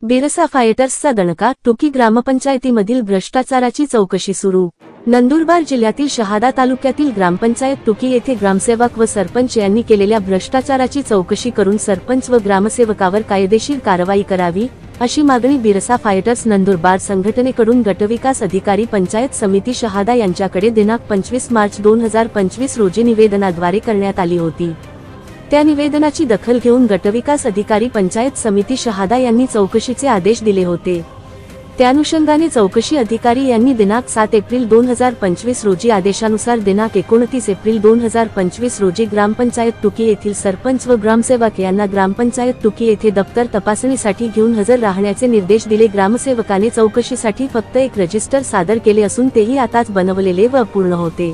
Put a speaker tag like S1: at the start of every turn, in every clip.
S1: बिरसा फायटर्सचा दणका, टुकी ग्रामपंचायतीमधील भ्रष्टाचाराची चौकशी सुरू। नंदुरबार जिल्ह्यातील शहादा तालुक्यातील ग्रामपंचायत टुकी येथे ग्रामसेवक व सरपंच यांनी केलेल्या भ्रष्टाचाराची चौकशी करून सरपंच व ग्रामसेवकावर कायदेशीर कारवाई करावी, अशी मागणी बिरसा फायटर्स नंदुरबार संघटनेकडून गटविकास अधिकारी पंचायत समिती शहादा यांच्याकडे दिनांक 25 मार्च 2025 रोजी निवेदनाद्वारे करण्यात आली होती। त्या निवेदनाची दखल घेऊन गटविकास अधिकारी पंचायत समिती शहादा यांनी चौकशीचे आदेश दिले होते। त्यानुषंगाने चौकशी अधिकारी यांनी दिनांक 7 एप्रिल 2025 रोजी आदेशानुसार दिनांक 29 एप्रिल 2025 रोजी ग्रामपंचायत टुकी येथील सरपंच व ग्रामसेवक यांना ग्रामपंचायत टुकी येथे दप्तर तपासणीसाठी घेऊन हजर राहण्याचे निर्देश दिले। ग्रामसेवकाने चौकशीसाठी फक्त एक रजिस्टर सादर केले असून तेही आताच बनवलेले व अपूर्ण होते,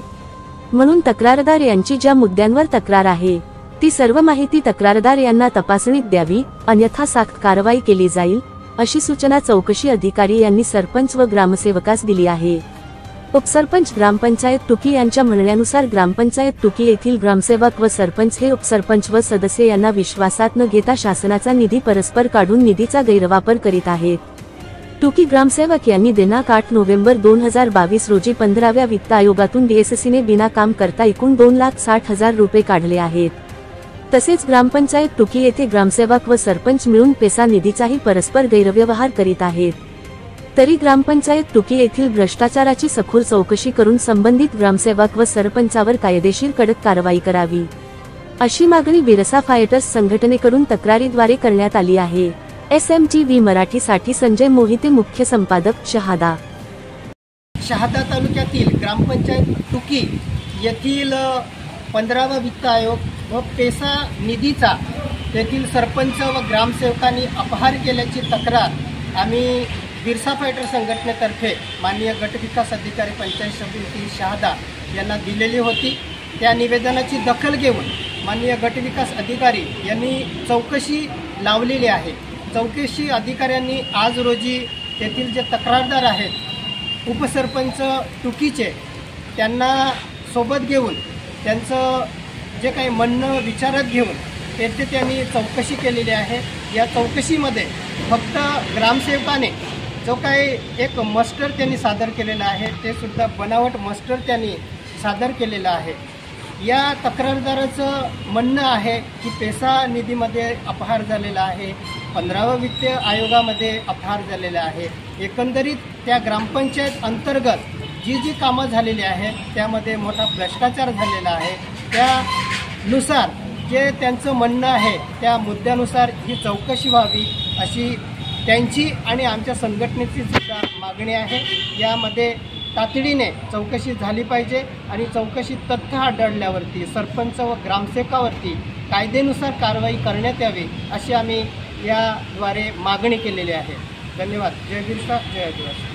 S1: म्हणून तक्रारदार यांची ज्या मुद्द्यांवर तक्रार आहे ती सर्व माहिती तक्रारदार यांना तपासणीत द्यावी, अन्यथा सक्त कारवाई केली जाईल, अशी सूचना चौकशी अधिकारी यांनी सरपंच व ग्रामसेवकास दिली आहे। उपसरपंच ग्रामपंचायत टुकी यांच्या म्हणण्यानुसार ग्रामपंचायत टुकी येथील ग्रामसेवक व सरपंच हे उपसरपंच व सदस्य यांना विश्वासात न घेता शासनाचा निधी परस्पर काढून निधीचा गैरवापर करीत आहेत। टुकी ग्रामसेवक यांनी दिनांक 8 नोव्हेंबर 2022 रोजी 15व्या वित्त आयोगातून डीएससीने बिना काम करता एकूण 2,60,000 रुपये काढले आहेत। तसेच ग्रामपंचायत टुकी येथे ग्रामसेवक व सरपंच मिळून पैसा निधीचाही परस्पर गैरव्यवहार करीत आहेत। तरी ग्रामपंचायत टुकी येथील भ्रष्टाचाराची सखोल चौकशी करून संबंधित ग्रामसेवक व सरपंचावर कायदेशीर कडक कारवाई करावी, अशी मागणी बिरसा फायटर्स संघटनेकडून तक्रारीद्वारे करण्यात आली आहे। SMTV मराठीसाठी संजय मोहिते, मुख्य संपादक, शहादा।
S2: शहादा तालुक्यातील ग्रामपंचायत टुकी येथील 15वा वित्त आयोग व पैसा निधीचा तेथील सरपंच व ग्रामसेवकांनी अपहार केल्याची तक्रार आम्ही बिरसा फायटर संघटनेतर्फे माननीय गटविकास अधिकारी पंचायत समिती शहादा यांना दिलेली होती। त्या निवेदनाची दखल घेऊन माननीय गटविकास अधिकारी यांनी चौकशी लावलेली आहे। चौकशी अधिकाऱ्यांनी आज रोजी तेथील जे तक्रारदार आहेत उपसरपंच टुकीचे त्यांना सोबत घेऊन त्यांचं जे काही म्हणणं विचारात घेऊन तेथे त्यांनी चौकशी केलेली आहे। या चौकशीमध्ये फक्त ग्रामसेवकाने जो काही एक मस्टर त्यांनी सादर केलेला आहे ते सुद्धा बनावट मस्टर त्यांनी सादर केलेला आहे। या तक्रारदाराचं म्हणणं आहे की पैसा निधीमध्ये अपहार झालेला आहे, 15व्या वित्त आयोगामध्ये अपहार झालेला आहे। एकंदरीत त्या ग्रामपंचायत अंतर्गत जी कामं झालेली आहेत त्यामध्ये मोठा भ्रष्टाचार झालेला आहे। त्यानुसार जे त्यांचं म्हणणं आहे त्या मुद्द्यानुसार ही चौकशी व्हावी, अशी त्यांची आणि आमच्या संघटनेची सुद्धा मागणी आहे। यामध्ये तातडीने चौकशी झाली पाहिजे आणि चौकशी तथ्य आढळल्यावरती सरपंच व ग्रामसेवकावरती कायदेनुसार कारवाई करण्यात यावी, अशी आम्ही याद्वारे मागणी केलेली आहे। धन्यवाद। जय बिरसा, जय आदिवासी।